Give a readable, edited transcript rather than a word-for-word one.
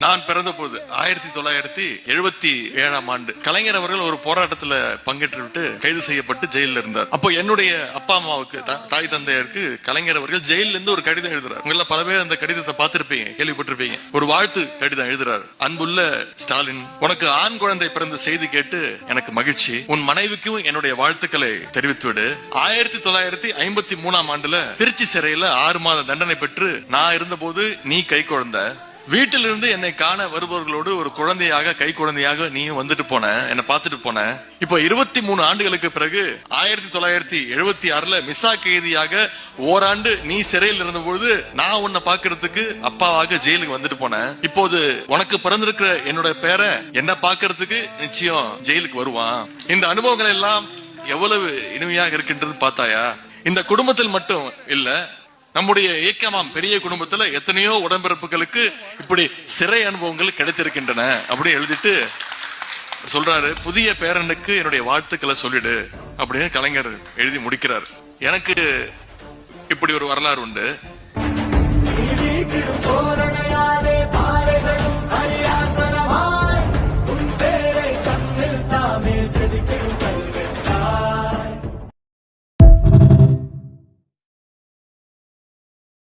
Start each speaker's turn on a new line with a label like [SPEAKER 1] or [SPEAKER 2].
[SPEAKER 1] நான் பிறந்த போது 1977 ஆண்டு கலைஞர் அவர்கள் ஒரு போராட்டத்துல பங்கேற்று விட்டு கைது செய்யப்பட்டு ஜெயில இருந்தார். அப்போ என்னுடைய அப்பா அம்மாவுக்கு தாய் தந்தையருக்கு கலைஞர் அவர்கள் ஜெயில இருந்து ஒரு கடிதம் எழுதுறார். உங்கள பல பேர் அந்த கடிதத்தை பார்த்திருப்பீங்க, கேள்விப்பட்டிருப்பீங்க. ஒரு வாழ்த்து கடிதம் எழுதுறார். அன்புள்ள ஸ்டாலின், உனக்கு ஆண் குழந்தை பிறந்த செய்தி கேட்டு எனக்கு மகிழ்ச்சி. உன் மனைவிக்கும் என்னுடைய வாழ்த்துக்களை தெரிவித்துவிடு. 1953 ஆண்டுல திருச்சி சிறையில 6 மாத தண்டனை பெற்று நான் இருந்த போது நீ கை குழந்தை. வீட்டிலிருந்து என்னை காண வருபவர்களோடு ஒரு குழந்தையாக கை குழந்தையாக நீயும் வந்துட்டு போன, என்ன பார்த்துட்டு போன. இப்போ 23 ஆண்டுகளுக்கு பிறகு 1976 மிசா கைதியாக ஓராண்டு நீ சிறையில் இருந்த பொழுது நான் உன்னை பாக்குறதுக்கு அப்பாவாக ஜெயிலுக்கு வந்துட்டு போனேன். இப்போது உனக்கு பிறந்திருக்கிற என்னோட பேரை என்ன பாக்குறதுக்கு நிச்சயம் ஜெயிலுக்கு வருவான். இந்த அனுபவங்கள் எல்லாம் எவ்வளவு இனிமையாக இருக்கின்றது பார்த்தாயா? இந்த குடும்பத்தில் மட்டும் இல்ல, நம்முடைய இயக்கமாம் பெரிய குடும்பத்துல எத்தனையோ உடன்பிறப்புகளுக்கு இப்படி சிறை அனுபவங்கள் கிடைத்திருக்கின்றன அப்படி எழுதிட்டு சொல்றாரு. புதிய பேரனுக்கு என்னுடைய வாழ்த்துக்களை சொல்லிடு அப்படின்னு கலைஞர் எழுதி முடிக்கிறார். எனக்கு இப்படி ஒரு வரலாறு உண்டு.